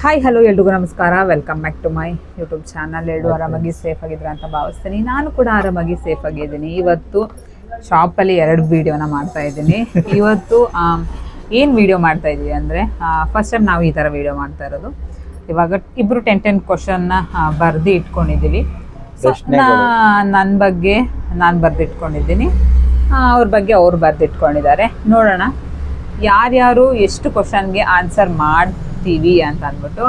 Hi hello ಎಲ್ರಿಗೂ ನಮಸ್ಕಾರ. Welcome back to my YouTube channel. ಎಲ್ಲರೂ ಆರಾಮಾಗಿ ಸೇಫ್ ಆಗಿದ್ರ ಅಂತ ಭಾವಿಸ್ತೀನಿ. ನಾನು ಕೂಡ ಆರಾಮಾಗಿ ಸೇಫ್ ಆಗಿದ್ದೀನಿ. ಇವತ್ತು ಶಾಪಲ್ಲಿ 2 ವೀಡಿಯೋನ ಮಾಡ್ತಾ ಇದ್ದೀನಿ. ಇವತ್ತು ಏನು ವೀಡಿಯೋ ಮಾಡ್ತಾ ಇದ್ದೀವಿ ಅಂದರೆ, ಫಸ್ಟ್ ಟೈಮ್ ನಾವು ಈ ಥರ ವೀಡಿಯೋ ಮಾಡ್ತಾ ಇರೋದು. ಇವಾಗ ಇಬ್ಬರು 10 ಕ್ವಶನ್ನ ಬರೆದು ಇಟ್ಕೊಂಡಿದ್ದೀವಿ. ಸೊ ನನ್ನ ಬಗ್ಗೆ ನಾನು ಬರೆದಿಟ್ಕೊಂಡಿದ್ದೀನಿ, ಅವ್ರ ಬಗ್ಗೆ ಅವ್ರು ಬರೆದಿಟ್ಕೊಂಡಿದ್ದಾರೆ. ನೋಡೋಣ ಯಾರ್ಯಾರು ಎಷ್ಟು ಕ್ವಶನ್ಗೆ ಆನ್ಸರ್ ಮಾಡ್ತೀವಿ ಅಂತ ಅಂದ್ಬಿಟ್ಟು.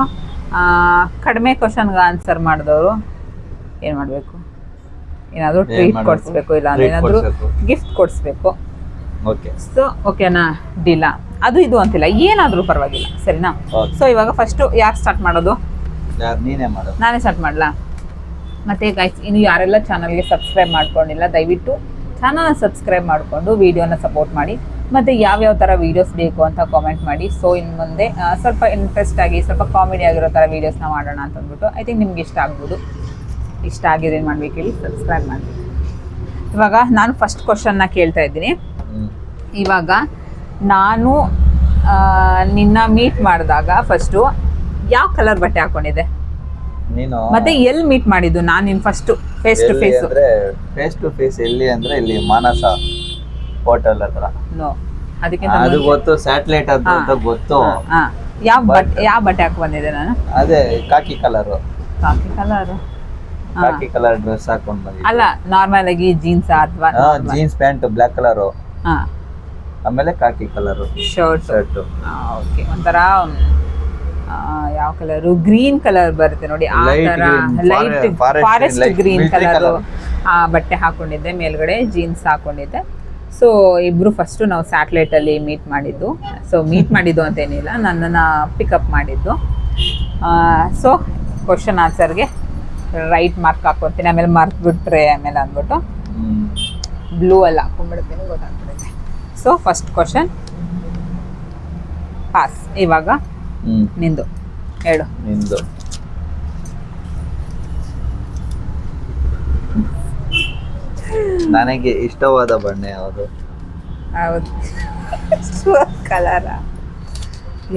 ಕಡಿಮೆ ಕ್ವಶನ್ಗೆ ಆನ್ಸರ್ ಮಾಡಿದವರು ಏನು ಮಾಡಬೇಕು, ಏನಾದರೂ ಟ್ರೀಟ್ ಕೊಡಿಸ್ಬೇಕು, ಇಲ್ಲ ಅಂದ್ರೆ ಏನಾದರೂ ಗಿಫ್ಟ್ ಕೊಡಿಸ್ಬೇಕು. ಸೊ ಓಕೆನಾ, ಡೀಲ? ಅದು ಇದು ಅಂತಿಲ್ಲ, ಏನಾದರೂ ಪರವಾಗಿಲ್ಲ, ಸರಿನಾ? ಸೊ ಇವಾಗ ಫಸ್ಟು ಯಾರು ಸ್ಟಾರ್ಟ್ ಮಾಡೋದು? ನಾನೇ ಸ್ಟಾರ್ಟ್ ಮಾಡಲಾ? ಮತ್ತೆ ಗೈಸ್, ಇನ್ನು ಯಾರೆಲ್ಲ ಚಾನಲ್ಗೆ ಸಬ್ಸ್ಕ್ರೈಬ್ ಮಾಡ್ಕೊಂಡಿಲ್ಲ, ದಯವಿಟ್ಟು ಚಾನಲ್ನ ಸಬ್ಸ್ಕ್ರೈಬ್ ಮಾಡಿಕೊಂಡು ವಿಡಿಯೋನ ಸಪೋರ್ಟ್ ಮಾಡಿ. ಮತ್ತು ಯಾವ್ಯಾವ ಥರ ವೀಡಿಯೋಸ್ ಬೇಕು ಅಂತ ಕಾಮೆಂಟ್ ಮಾಡಿ. ಸೊ ಇನ್ನು ಮುಂದೆ ಸ್ವಲ್ಪ ಇಂಟ್ರೆಸ್ಟ್ ಆಗಿ, ಸ್ವಲ್ಪ ಕಾಮಿಡಿ ಆಗಿರೋ ಥರ ವೀಡಿಯೋಸ್ನ ಮಾಡೋಣ ಅಂತ ಅಂದ್ಬಿಟ್ಟು. ಐ ಥಿಂಕ್ ನಿಮ್ಗೆ ಇಷ್ಟ ಆಗ್ಬೋದು. ಇಷ್ಟ ಆಗಿದ್ರೆ ಏನು ಮಾಡಬೇಕು ಹೇಳಿ, ಸಬ್ಸ್ಕ್ರೈಬ್ ಮಾಡಿ. ಇವಾಗ ನಾನು ಫಸ್ಟ್ ಕ್ವಶನ್ನ ಕೇಳ್ತಾ ಇದ್ದೀನಿ. ಇವಾಗ ನಾನು ನಿನ್ನ ಮೀಟ್ ಮಾಡಿದಾಗ ಫಸ್ಟು ಯಾವ ಕಲರ್ ಬಟ್ಟೆ ಹಾಕೊಂಡಿದ್ದೆ? ಮತ್ತೆ ಎಲ್ಲಿ ಮೀಟ್ ಮಾಡಿದ್ದು ನಾನು ನಿನ್ನ first face to face? Face to face ಎಲ್ಲಿ ಅಂದ್ರೆ ಇಲ್ಲಿ ಮಾನಸ ಹೋಟೆಲ್ ಹತ್ರ. ನೋ, ಅದಕ್ಕಿಂತ ಅದು ಗೊತ್ತು, ಸ್ಯಾಟಲೈಟ್ ಅಂತ ಗೊತ್ತು. ಯಾವ ಬಟ್ಟೆ ಹಾಕಿ ಬಂದಿದ್ದೆ ನಾನು? ಅದೇ ಕಾಕಿ ಕಲರ್. ಕಾಕಿ ಕಲರ್ ಡ್ರೆಸ್ ಹಾಕೊಂಡ್ ಬಂದಿದ್ದೆ. ಅಲ್ಲ, ನಾರ್ಮಲ್ ಆಗಿ ಜೀನ್ಸ್ ಅಥವಾ ಜೀನ್ಸ್ ಪ್ಯಾಂಟ್ ಬ್ಲಾಕ್ ಕಲರ್, ಆಮೇಲೆ ಕಾಕಿ ಕಲರ್ ಶರ್ಟ್. ಓಕೆ, ಒಂಥರ ಯಾವ ಕಲರು? ಗ್ರೀನ್ ಕಲರ್ ಬರುತ್ತೆ ನೋಡಿ, ಆ ತರ ಲೈಟ್ ಫಾರೆಸ್ಟ್ ಗ್ರೀನ್ ಕಲರ್ ಬಟ್ಟೆ ಹಾಕೊಂಡಿದ್ದೆ, ಮೇಲ್ಗಡೆ ಜೀನ್ಸ್ ಹಾಕೊಂಡಿದ್ದೆ. ಸೊ ಇಬ್ರು ಫಸ್ಟು ನಾವು ಸ್ಯಾಟಲೈಟ್ ಅಲ್ಲಿ ಮೀಟ್ ಮಾಡಿದ್ದು. ಸೊ ಮೀಟ್ ಮಾಡಿದ್ದು ಅಂತೇನಿಲ್ಲ, ನನ್ನನ್ನು ಪಿಕಪ್ ಮಾಡಿದ್ದು. ಸೊ ಕ್ವಶನ್ ಆನ್ಸರ್ಗೆ ರೈಟ್ ಮಾರ್ಕ್ ಹಾಕೊತೀನಿ, ಆಮೇಲೆ ಮರ್ತ್ಬಿಟ್ರೆ ಆಮೇಲೆ ಅಂದ್ಬಿಟ್ಟು ಬ್ಲೂ ಅಲ್ಲಿ ಹಾಕೊಂಡ್ಬಿಡ್ತೀನಿ, ಗೊತ್ತಾಗ್ಬಿಡುತ್ತೆ. So first question pass. ಇವಾಗ ನಿಂದು ಹೇಳು. ನಿಂದು ನನಗೆ ಇಷ್ಟವಾದ ಬಣ್ಣ ಯಾವುದು? ಹೌದು, ಕಲರ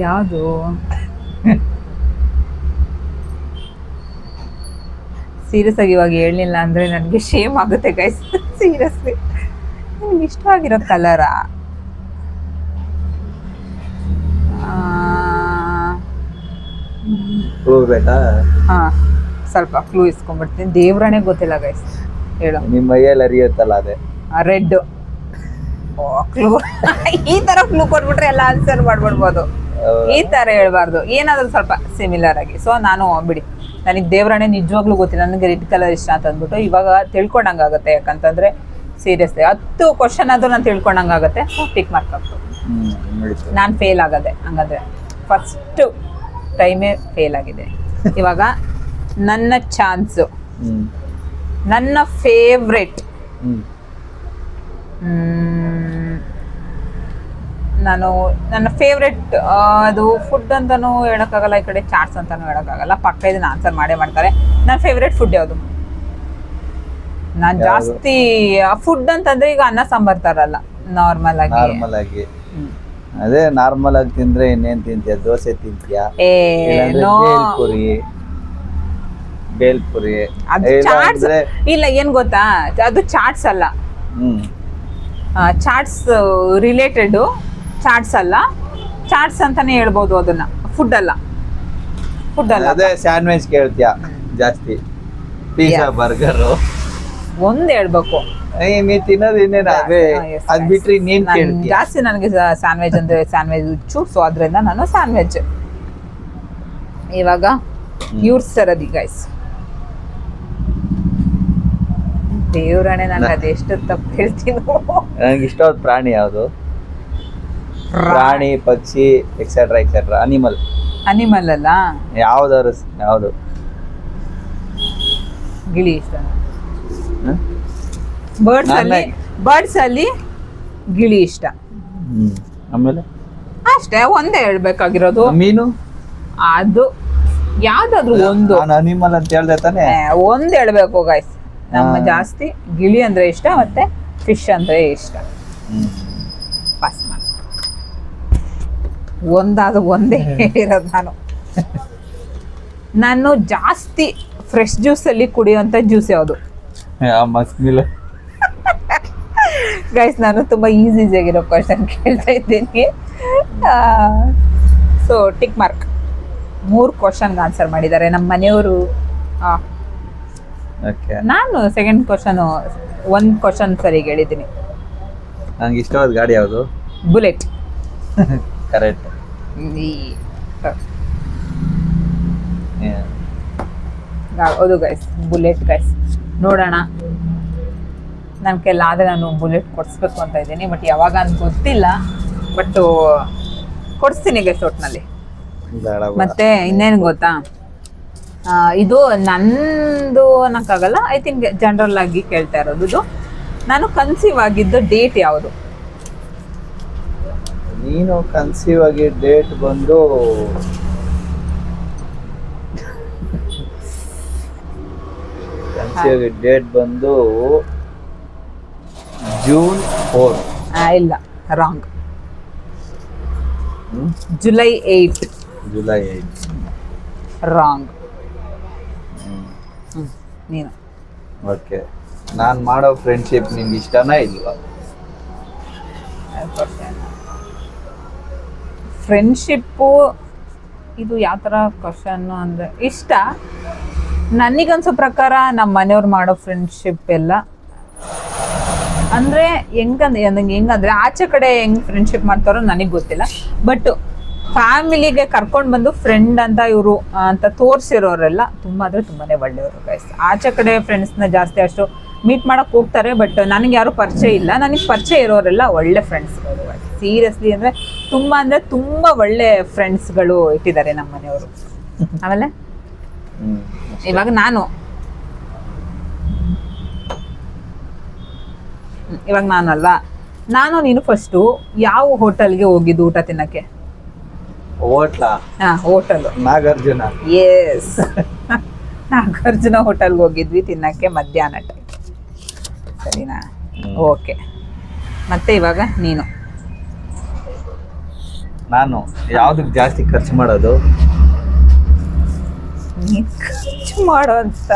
ಯಾವುದು? ಸೀರಿಯಸ್ ಆಗಿ ಇವಾಗ ಹೇಳಲಿಲ್ಲ ಅಂದ್ರೆ ನನಗೆ ಶೇಮ್ ಆಗುತ್ತೆ ಗೈಸ್. ಸೀರಿಯಸ್ಲಿ ನಿಮ್ಗೆ ಇಷ್ಟವಾಗಿರೋ ಕಲರಾ? ಹಾ, ಸ್ವಲ್ಪ ಕ್ಲೂ ಇಸ್ಕೊಂಡ್ಬಿಡ್ತೀನಿ. ದೇವ್ರನೇ ಗೊತ್ತಿಲ್ಲ ಗೈಸ್, ಹೇಳು. ನಿಮ್ಮ ಮೈಯಲ್ಲಿ ಅರಿಯುತ್ತಲ್ಲ ಅದೇ ರೆಡ್. ಕ್ಲೂ ಈ ತರ ಕ್ಲೂ ಕೊಟ್ಬಿಟ್ರೆ ಎಲ್ಲ ಆನ್ಸರ್ ಮಾಡ್ಬಿಡ್ಬೋದು. ಈ ತರ ಹೇಳ್ಬಾರ್ದು, ಏನಾದ್ರು ಸ್ವಲ್ಪ ಸಿಮಿಲರ್ ಆಗಿ. ಸೊ ನಾನು ಬಿಡಿ, ನನಗೆ ದೇವ್ರನೇ ನಿಜವಾಗ್ಲೂ ಗೊತ್ತಿಲ್ಲ, ನನಗೆ ರೆಡ್ ಕಲರ್ ಇಷ್ಟ ಅಂತ ಅಂದ್ಬಿಟ್ಟು ಇವಾಗ ತಿಳ್ಕೊಂಡಂಗಾಗುತ್ತೆ. ಯಾಕಂತಂದ್ರೆ ಸೀರಿಯಸ್ಲಿ 10 ಕ್ವಶನ್ ಆದ್ರೂ ನಾನು ತಿಳ್ಕೊಂಡಂಗಾಗುತ್ತೆ. ಟಿಕ್ ಮಾರ್ಕ್ ಆಗ್ತದೆ. ನಾನು ಫೇಲ್ ಆಗದೆ ಹಂಗಾದ್ರೆ, ಫಸ್ಟ್ ಟೈಮೇ ಫೇಲ್ ಆಗಿದೆ. ಇವಾಗ ನನ್ನ ಚಾನ್ಸು, ನನ್ನ ಫೇವ್ರೆಟ್. ನಾನು ನನ್ನ ಫೇವ್ರೆಟ್ ಅದು ಫುಡ್ ಅಂತಾನೂ ಹೇಳೋಕ್ಕಾಗಲ್ಲ, ಈ ಕಡೆ ಚಾಟ್ಸ್ ಅಂತಾನೂ ಹೇಳೋಕ್ಕಾಗಲ್ಲ. ಪಕ್ಕ ಇದನ್ನ ಆನ್ಸರ್ ಮಾಡೇ ಮಾಡ್ತಾರೆ. ನನ್ನ ಫೇವ್ರೆಟ್ ಫುಡ್ ಯಾವುದು? ನಾನು ಜಾಸ್ತಿ ಫುಡ್ ಅಂತಂದ್ರೆ ಈಗ ಅನ್ನ ಸಾಂಬಾರ್ ತರಲ್ಲ, ನಾರ್ಮಲ್ ಆಗಿ. ಅದೇ ನಾರ್ಮಲ್ ಆಗಿ ತಿಂದ್ರೆ ಇನ್ನೇನ್ ತಿಂತೀಯ? ದೋಸೆ ತಿಂತೀಯ? ಬೇಲ್ಪುರಿ. ಇಲ್ಲ, ಏನ್ ಗೊತ್ತಾ, ಅದು ಚಾಟ್ಸ್ ಅಲ್ಲ. ಚಾಟ್ಸ್ ರಿಲೇಟೆಡ್, ಚಾಟ್ಸ್ ಅಲ್ಲ, ಚಾಟ್ಸ್ ಅಂತಾನೆ ಹೇಳ್ಬೋದು ಅದನ್ನ. ಫುಡ್ ಅಲ್ಲ. ಅದೇ ಸ್ಯಾಂಡ್ವಿಚ್ ಕೇಳ್ತೀಯ ಜಾಸ್ತಿ? ಪಿಜ್ಜಾ, ಬರ್ಗರ್ ಒಂದ್ ಹೇಳ್ಬೇಕು. ನೀ ತಿನ್ನೋದು ಇನ್ನೇನು ಅದ್ ಬಿಟ್ರಿ ನೀನ್ ಕೇಳ್ತೀಯ? ಜಾಸ್ತಿ ನನಗೆ ಸ್ಯಾಂಡ್ವಿಚ್ ಅಂದ್ರೆ ಸ್ಯಾಂಡ್ವಿಚ್ ಹುಚ್ಚು. ಸೊ ಅದ್ರಿಂದ ನಾನು ಸ್ಯಾಂಡ್ವಿಚ್. ಇವಾಗ ಇವ್ರ ಸರದಿ ಗೈಸ್. ದೇವ್ರನೇ, ನಾನು ಅದೆಷ್ಟು ತಪ್ಪು ಹೇಳ್ತೀನಿ. ನನಗೆ ಇಷ್ಟವಾದ ಪ್ರಾಣಿ ಯಾವುದು? ಪ್ರಾಣಿ, ಪಕ್ಷಿ, ಎಕ್ಸೆಟ್ರಾ ಎಕ್ಸೆಟ್ರಾ. ಅನಿಮಲ್ ಅಲ್ಲ, ಯಾವ್ದು? ಗಿಳಿ ಇಷ್ಟ. ಬರ್ಡ್ಸ್ ಅಲ್ಲಿ ಗಿಳಿ ಇಷ್ಟ. ಆಮೇಲೆ ಅಷ್ಟೇ, ಒಂದೇ ಹೇಳ್ಬೇಕಾಗಿರೋದು. ಮೀನು? ಅದು ಯಾವ್ದಾದ್ರು ಒಂದು. ಅನಿಮಲ್ ಅಂತ ಹೇಳ್ದೆ ತಾನೆ? ಒಂದ್ ಹೇಳ್ಬೇಕು ಗೈಸ್. ನಮ್ಮ ಜಾಸ್ತಿ ಗಿಳಿ ಅಂದ್ರೆ ಇಷ್ಟ, ಮತ್ತೆ ಫಿಶ್ ಅಂದ್ರೆ ಇಷ್ಟ. ಪಾಸ್ ಮಾಡಿ. ಒಂದಾದ ಒಂದೇ ಹೇಳಿರೋದು ನಾನು. ನಾನು ಜಾಸ್ತಿ ಫ್ರೆಶ್ ಜ್ಯೂಸಲ್ಲಿ ಕುಡಿಯುವಂಥ ಜ್ಯೂಸ್ ಯಾವುದು? Musk mill. ಗೈಸ್ ನಾನು ತುಂಬ ಈಸಿಯಾಗಿರೋ ಕ್ವಶನ್ ಕೇಳ್ತಾ ಇದ್ದೀನಿ. So tick mark. 3 ಕ್ವಶನ್ಗೆ ಆನ್ಸರ್ ಮಾಡಿದ್ದಾರೆ ನಮ್ಮ ಮನೆಯವರು. ಓಕೆ, ನಾನು ಸೆಕೆಂಡ್ ಕ್ವಶನ್ 1 ಕ್ವಶನ್ ಸರಿಗೆ ಹೇಳಿದ್ದೀನಿ. ನಂಗೆ ಇಷ್ಟವಾದ ಗಾಡಿ ಯಾವುದು? ಬುಲೆಟ್. ಕರೆಕ್ಟ್. ಹೌದು ಗೈಸ್, ಬುಲೆಟ್ ಗೈಸ್. ನೋಡೋಣ, ನನ್ನ ಕೈಲಾದರೆ ನಾನು ಬುಲೆಟ್ ಕೊಡಿಸ್ಬೇಕು ಅಂತ ಇದ್ದೀನಿ. ಬಟ್ ಯಾವಾಗ ಅಂತ ಗೊತ್ತಿಲ್ಲ. ಬಟ್ ಕೊಡಿಸ್ತೀನಿ ಗೈಸ್ ಒಟ್ಟಿನಲ್ಲಿ. ಮತ್ತೆ ಇನ್ನೇನು ಗೊತ್ತಾ, ಇದು ನಂದು ಅನ್ನೋಕ್ಕಾಗಲ್ಲ, ಐ ಥಿಂಕ್ ಜನರಲ್ ಆಗಿ ಕೇಳ್ತಾ ಇರೋದು. ಇದು ನಾನು ಕನ್ಸೀವ್ ಆಗಿದ್ದು ಡೇಟ್ ಯಾವುದು? ನೀನು ಕನ್ಸೀವ್ ಆಗಿ ಡೇಟ್ ಬಂದು ಜೂನ್ 4. ಇಲ್ಲ, ರಾಂಗ್. ಜುಲೈ 8. ಜುಲೈ 8. ರಾಂಗ್. ನೀನು? ಓಕೆ, ನಾನು ಮಾಡೋ ಫ್ರೆಂಡ್ಶಿಪ್ ನಿಮ್ಗೆ ಇಷ್ಟನಾ ಇಲ್ವಾ? ಫ್ರೆಂಡ್ಶಿಪ್ಪು ಇದು ಯಾವ ಥರ ಕ್ವಶನ್ನು ಅಂದರೆ, ಇಷ್ಟ ನನಗನ್ಸೋ ಪ್ರಕಾರ ನಮ್ಮ ಮನೆಯವ್ರು ಮಾಡೋ ಫ್ರೆಂಡ್ಶಿಪ್ ಎಲ್ಲ ಅಂದರೆ ಹೆಂಗಂದ್ರೆ ಆಚೆ ಕಡೆ ಹೆಂಗೆ ಫ್ರೆಂಡ್ಶಿಪ್ ಮಾಡ್ತಾರೋ ನನಗೆ ಗೊತ್ತಿಲ್ಲ. ಬಟ್ ಫ್ಯಾಮಿಲಿಗೆ ಕರ್ಕೊಂಡು ಬಂದು ಫ್ರೆಂಡ್ ಅಂತ ಇವರು ಅಂತ ತೋರಿಸಿರೋರೆಲ್ಲ ತುಂಬ ಅಂದರೆ ತುಂಬಾ ಒಳ್ಳೆಯವರು ಗೈಸ್. ಆಚೆ ಕಡೆ ಫ್ರೆಂಡ್ಸ್ನ ಜಾಸ್ತಿ ಅಷ್ಟು ಮೀಟ್ ಮಾಡೋಕ್ಕೆ ಹೋಗ್ತಾರೆ. ಬಟ್ ನನಗೆ ಯಾರೂ ಪರಿಚಯ ಇಲ್ಲ. ನನಗೆ ಪರಿಚಯ ಇರೋರೆಲ್ಲ ಒಳ್ಳೆ ಫ್ರೆಂಡ್ಸ್ಗಳು. ಸೀರಿಯಸ್ಲಿ ಅಂದರೆ ತುಂಬ ಒಳ್ಳೆ ಫ್ರೆಂಡ್ಸ್ಗಳು ಇಟ್ಟಿದ್ದಾರೆ ನಮ್ಮ ಮನೆಯವರು. ಆಮೇಲೆ ಇವಾಗ ನಾನಲ್ವಾ, ನಾನು ನೀನು ಫಸ್ಟು ಯಾವ ಹೋಟೆಲ್ಗೆ ಹೋಗಿದ್ದು ಊಟ ತಿನ್ನಕ್ಕೆ? ಹೋಟೆಲ್ ನಾಗಾರ್ಜುನ. ಎಸ್, ನಾಗಾರ್ಜುನ ಹೋಟೆಲ್ಗೆ ಹೋಗಿದ್ವಿ ತಿನ್ನಕ್ಕೆ ಮಧ್ಯಾಹ್ನ ಟೈಮ್. ಸರಿನಾ? ಓಕೆ, ಮತ್ತೆ ಇವಾಗ ನೀನು? ನಾನು ಯಾವ್ದಕ್ಕೆ ಜಾಸ್ತಿ ಖರ್ಚು ಮಾಡೋದು? ನೀನು ಖರ್ಚು ಮಾಡೋ ಅಂತ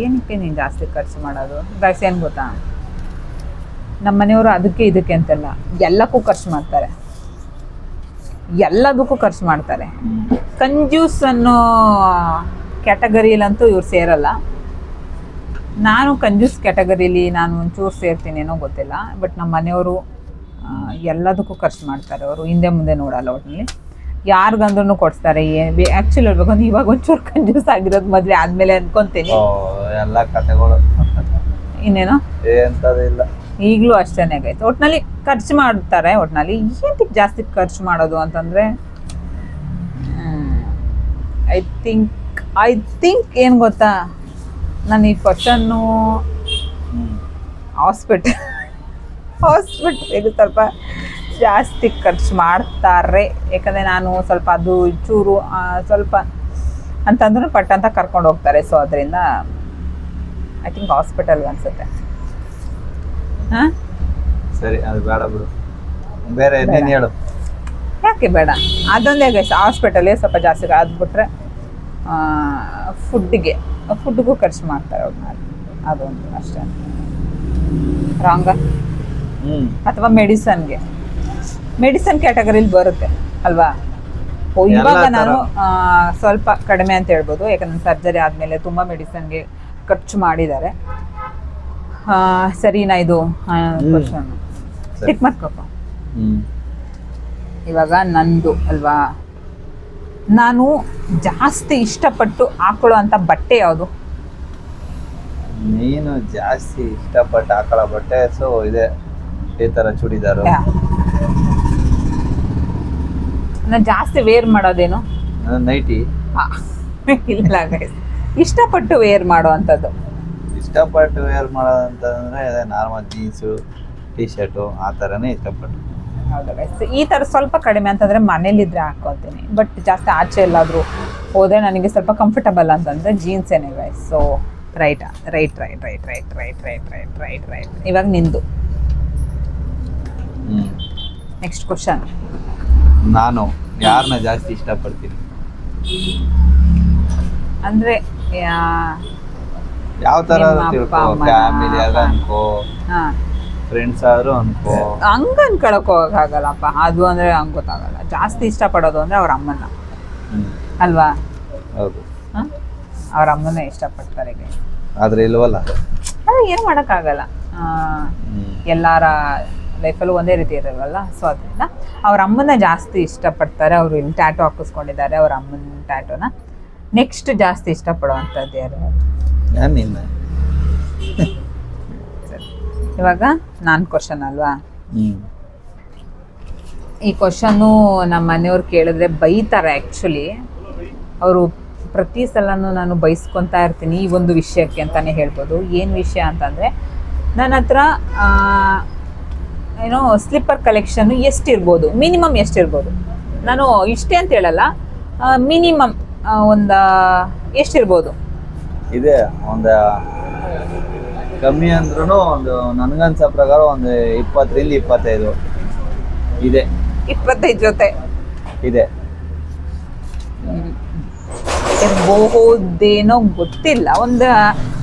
ಏನಕ್ಕೆ ನೀನು ಜಾಸ್ತಿ ಖರ್ಚು ಮಾಡೋದು? ಗೈಸ್ ಏನು ಗೊತ್ತಾ, ನಮ್ಮ ಮನೆಯವರು ಅದಕ್ಕೆ ಇದಕ್ಕೆ ಅಂತೆಲ್ಲ ಎಲ್ಲಕ್ಕೂ ಖರ್ಚು ಮಾಡ್ತಾರೆ, ಎಲ್ಲದಕ್ಕೂ ಖರ್ಚು ಮಾಡ್ತಾರೆ. ಕಂಜೂಸ್ ಅನ್ನೋ ಕ್ಯಾಟಗರಿಲಂತೂ ಇವ್ರು ಸೇರಲ್ಲ. ನಾನು ಕಂಜೂಸ್ ಕ್ಯಾಟಗರಿಲಿ ನಾನು ಒಂಚೂರು ಸೇರ್ತೀನೇನೋ ಗೊತ್ತಿಲ್ಲ. ಬಟ್ ನಮ್ಮ ಮನೆಯವರು ಎಲ್ಲದಕ್ಕೂ ಖರ್ಚು ಮಾಡ್ತಾರೆ. ಅವರು ಹಿಂದೆ ಮುಂದೆ ನೋಡಲ್ಲ. ಒಟ್ಟಿನಲ್ಲಿ ಯಾರಿಗಂದ್ರೂ ಕೊಡಿಸ್ತಾರೆ. ಆ್ಯಕ್ಚುಲಿ ಹೇಳ್ಬೇಕಂದ್ರೆ ಇವಾಗ ಒಂಚೂರು ಕಂಜೂಸ್ ಆಗಿರೋದು ಮದುವೆ ಆದಮೇಲೆ ಅನ್ಕೊತೀನಿ. ಎಲ್ಲ ಕಥೆಗಳು ಇನ್ನೇನೋ ಎಂಥದಿಲ್ಲ, ಈಗಲೂ ಅಷ್ಟೇ ಆಗೈತೆ. ಒಟ್ಟಿನಲ್ಲಿ ಖರ್ಚು ಮಾಡ್ತಾರೆ. ಒಟ್ಟಿನಲ್ಲಿ ಏನಕ್ಕೆ ಜಾಸ್ತಿ ಖರ್ಚು ಮಾಡೋದು ಅಂತಂದರೆ ಐ ಥಿಂಕ್ ಏನು ಗೊತ್ತಾ, ನಾನು ಈ ಕ್ವಶನ್ನು ಹಾಸ್ಪಿಟಲ್ಗೆ ಸ್ವಲ್ಪ ಜಾಸ್ತಿ ಖರ್ಚು ಮಾಡ್ತಾರೆ. ಯಾಕಂದರೆ ನಾನು ಸ್ವಲ್ಪ ಅದು ಚೂರು ಸ್ವಲ್ಪ ಅಂತಂದ್ರೂ ಪಟ್ ಅಂತ ಕರ್ಕೊಂಡು ಹೋಗ್ತಾರೆ. ಸೊ ಅದರಿಂದ ಐ ಥಿಂಕ್ ಹಾಸ್ಪಿಟಲ್ಗೆ ಅನಿಸುತ್ತೆ. ಹಾಂ, ಸರಿ, ಅದು ಬೇಡ ಬಿಡು. ಬೇರೆ ಏನೇನು ಹೇಳು? ಯಾಕೆ ಬೇಡ? ಅದೊಂದೇ ಗೈಸ್, ಹಾಸ್ಪಿಟಲ್ಗೆ ಸ್ವಲ್ಪ ಜಾಸ್ತಿ. ಅದು ಬಿಟ್ರೆ ಫುಡ್ಡಿಗೂ ಖರ್ಚು ಮಾಡ್ತಾರೆ ಅವ್ರನ್ನ. ಅದೊಂದು ಅಷ್ಟೇ. ರಾಂಗ? ಅಥವಾ ಮೆಡಿಸನ್ ಕ್ಯಾಟಗರಿಲಿ ಬರುತ್ತೆ ಅಲ್ವಾ? ಇವಾಗ ನಾನು ಸ್ವಲ್ಪ ಕಡಿಮೆ ಅಂತ ಹೇಳ್ಬೋದು. ಯಾಕಂದ್ರೆ ಸರ್ಜರಿ ಆದಮೇಲೆ ತುಂಬ ಮೆಡಿಸನ್ಗೆ ಖರ್ಚು ಮಾಡಿದ್ದಾರೆ. ಸರಿನಾ? ಇದು ಕ್ವಶನ್ ಟಿಕ್ ಮಾಡ್ಕೊಪ್ಪ. ಇವಾಗ ನಂದು ಅಲ್ವಾ, ನಾನು ಜಾಸ್ತಿ ಇಷ್ಟಪಟ್ಟು ಹಾಕೊಳ್ಳೋ ಅಂಥ ಬಟ್ಟೆ ಯಾವುದು? ನೀನು ಜಾಸ್ತಿ ಇಷ್ಟಪಟ್ಟು ಹಾಕೊಳ್ಳೋ ಬಟ್ಟೆ ಇದೆ ಈ ಥರ ಚೂಡಿದಾರು. ನಾನು ಜಾಸ್ತಿ ವೇರ್ ಮಾಡೋದೇನು? ನೈಟಿ. ಇಲ್ಲ ಗೈಸ್, ಇಷ್ಟಪಟ್ಟು ವೇರ್ ಮಾಡೋ ಅಂಥದ್ದು. ಇಷ್ಟಪಟ್ಟು ವೇರ್ ಮಾಡೋದಂತಂದರೆ ಅದೇ ನಾರ್ಮಲ್ ಜೀನ್ಸು, ಟೀ ಶರ್ಟು ಆ ಥರನೇ ಇಷ್ಟಪಟ್ಟು. ಹೌದಾ ಗೈಸ್? ಈ ಥರ ಸ್ವಲ್ಪ ಕಡಿಮೆ ಅಂತಂದರೆ ಮನೇಲಿದ್ದರೆ ಹಾಕ್ಕೊತೀನಿ. ಬಟ್ ಜಾಸ್ತಿ ಆಚೆ ಎಲ್ಲಾದರೂ ಹೋದರೆ ನನಗೆ ಸ್ವಲ್ಪ ಕಂಫರ್ಟಬಲ್ ಅಂತಂದರೆ ಜೀನ್ಸೇನೆ ಗೈಸ್. So right. ಇವಾಗ ನಿಂದು. Next question. ನಾನು ಯಾರನ್ನ ಜಾಸ್ತಿ ಇಷ್ಟಪಡ್ತೀನಿ? ಅಂದ್ರೆ ಯಾವ ತರ ನಿಮ್ಮ ಅಪ್ಪ, ತಿಳ್ಕೊ, ಅಮ್ಮನ, ಫ್ಯಾಮಿಲಿ ಆದ್ರೂ ಅನ್ಕೋ, ಹಾ ಫ್ರೆಂಡ್ಸ್ ಆದ್ರೂ ಅನ್ಕೋ. ಹಂಗ ಅನ್ಕೊಳಕ್ ಹೋಗಕ್ಕಾಗಲ್ಲಪ್ಪ. ಅದು ಅಂದ್ರೆ ಹಂಗ್ ಗೊತ್ತಾಗಲ್ಲ. ಜಾಸ್ತಿ ಇಷ್ಟಪಡೋದು ಅಂದ್ರೆ ಅವ್ರ ಅಮ್ಮನ ಅಲ್ವಾ? ಹೌದು. ಅವ್ರ ಅಮ್ಮನೇ ಇಷ್ಟಪಡ್ತಾರೆ ಈಗ. ಆದ್ರೆ ಇಲ್ವಲ್ಲ, ಅದೇ ಏನು ಮಾಡೋಕ್ಕಾಗಲ್ಲ. ಎಲ್ಲರ ಲೈಫಲ್ಲೂ ಒಂದೇ ರೀತಿ ಇರಲ್ವಲ್ಲ. ಸೊ ಅದರಿಂದ ಅವ್ರ ಅಮ್ಮನ ಜಾಸ್ತಿ ಇಷ್ಟಪಡ್ತಾರೆ. ಅವರು ಇಲ್ಲಿ ಟ್ಯಾಟೋ ಹಾಕಿಸ್ಕೊಂಡಿದ್ದಾರೆ ಅವ್ರ ಅಮ್ಮನ ಟ್ಯಾಟೋನ. ನೆಕ್ಸ್ಟ್ ಜಾಸ್ತಿ ಇಷ್ಟಪಡುವಂಥದ್ದು ಯಾರು? ನಾನು ನಿನ್ನ. ಇವಾಗ ನಾನು ಕ್ವಶನ್ ಅಲ್ವಾ? ಈ ಕ್ವಶನ್ನು ನಮ್ಮ ಮನೆಯವ್ರು ಕೇಳಿದ್ರೆ ಬೈತಾರೆ. ಆ್ಯಕ್ಚುಲಿ ಅವರು ಪ್ರತಿ ಸಲನೂ ನಾನು ಬೈಸ್ಕೊತಾ ಇರ್ತೀನಿ ಈ ಒಂದು ವಿಷಯಕ್ಕೆ ಅಂತಲೇ ಹೇಳ್ಬೋದು. ಏನು ವಿಷಯ ಅಂತಂದರೆ, ನನ್ನ ಹತ್ರ ಏನೋ ಸ್ಲಿಪ್ಪರ್ ಕಲೆಕ್ಷನ್ನು ಎಷ್ಟಿರ್ಬೋದು, ಮಿನಿಮಮ್ ಎಷ್ಟಿರ್ಬೋದು, ನಾನು ಇಷ್ಟೇ ಅಂತ ಹೇಳಲ್ಲ, ಮಿನಿಮಮ್ ಒಂದು ಎಷ್ಟಿರ್ಬೋದು ಇದೆ. ಒಂದು ಕಮ್ಮಿ ಅಂದ್ರೂ ಒಂದು ನನಗನ್ಸೋ ಪ್ರಕಾರ ಒಂದು 20ರಿಂದ 25 ಇದೆ. 25 ಜೊತೆ ಇದೆ. ಇರ್ಬಹುದೇನೋ ಗೊತ್ತಿಲ್ಲ. ಒಂದು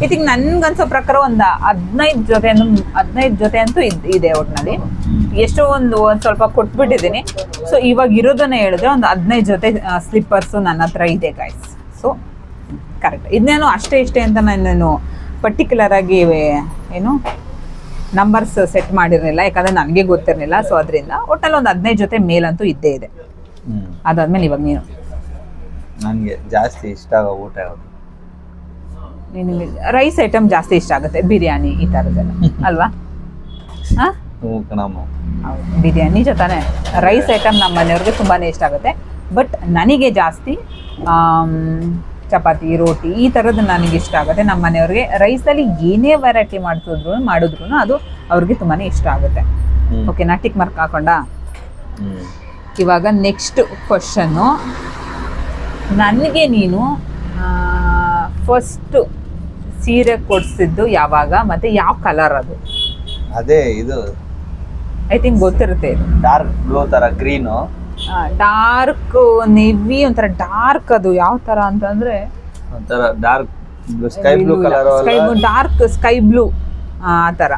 ಇದಕ್ಕೆ ನನ್ಗನ್ಸೋ ಪ್ರಕಾರ ಒಂದು 15 ಜೊತೆ ಅಂತೂ ಇದೆ ಒಟ್ಟಿನಲ್ಲಿ. ಎಷ್ಟೋ ಒಂದು ಸ್ವಲ್ಪ ಕೊಟ್ಬಿಟ್ಟಿದ್ದೀನಿ. ಸೊ ಇವಾಗ ಇರೋದನ್ನ ಹೇಳಿದ್ರೆ ಒಂದು 15 ಜೊತೆ ಸ್ಲಿಪ್ಪರ್ಸು ನನ್ನ ಹತ್ರ ಇದೆ ಗೈಸ್. So correct. ಇದನ್ನೇನು ಅಷ್ಟೇ ಇಷ್ಟೇ ಅಂತ ನಾನು ಪರ್ಟಿಕ್ಯುಲರ್ ಆಗಿ ಏನು ನಂಬರ್ಸ್ ಸೆಟ್ ಮಾಡಿರಲಿಲ್ಲ, ಯಾಕಂದರೆ ನನಗೆ ಗೊತ್ತಿರಲಿಲ್ಲ. ಸೊ ಅದರಿಂದ ಒಟ್ಟಲ್ಲಿ ಒಂದು 15 ಜೊತೆ ಮೇಲಂತೂ ಇದ್ದೇ ಇದೆ. ಅದಾದ್ಮೇಲೆ ಇವಾಗ ನೀನು. ನನಗೆ ಜಾಸ್ತಿ ಇಷ್ಟ ಆಗೋ ಊಟ ಯಾವುದು? ನಿನಗೆ ರೈಸ್ ಐಟಮ್ ಜಾಸ್ತಿ ಇಷ್ಟ ಆಗುತ್ತೆ, ಬಿರಿಯಾನಿ ಈ ಥರದ್ದೆಲ್ಲ ಅಲ್ವಾ? ಹಾಂ ಕಣಮ್ಮ. ಹೌದು, ಬಿರಿಯಾನಿ ಜೊತೆನೆ ರೈಸ್ ಐಟಮ್ ನಮ್ಮ ಮನೆಯವ್ರಿಗೆ ತುಂಬಾ ಇಷ್ಟ ಆಗುತ್ತೆ. ಬಟ್ ನನಗೆ ಜಾಸ್ತಿ ಚಪಾತಿ, ರೋಟಿ ಈ ಥರದ್ದು ನನಗೆ ಇಷ್ಟ ಆಗುತ್ತೆ. ನಮ್ಮ ಮನೆಯವ್ರಿಗೆ ರೈಸಲ್ಲಿ ಏನೇ ವೆರೈಟಿ ಮಾಡಿದ್ರು ಅದು ಅವ್ರಿಗೆ ತುಂಬಾ ಇಷ್ಟ ಆಗುತ್ತೆ. ಓಕೆ, ನಾ ಟಿಕ್ ಮಾರ್ಕ್ ಹಾಕೊಂಡ. ಇವಾಗ ನೆಕ್ಸ್ಟ್ ಕ್ವಶನ್ನು, ನನಗೆ ನೀನು ಫಸ್ಟು ಸೀರೆ ಕೊಡಿಸಿದ್ದು ಯಾವಾಗ ಮತ್ತು ಯಾವ ಕಲರ್ ಅದು? ಅದೇ ಇದು ಐ ಥಿಂಕ್ ಗೊತ್ತಿರುತ್ತೆ. ಇದು ಡಾರ್ಕ್ ಬ್ಲೂ ಥರ, ಗ್ರೀನು, ಡಾರ್ಕ್ ನೆವಿ, ಒಂಥರ ಡಾರ್ಕ್. ಅದು ಯಾವ ಥರ ಅಂತಂದರೆ ಒಂಥರ dark sky blue colour, dark sky blue ಆ ಥರ.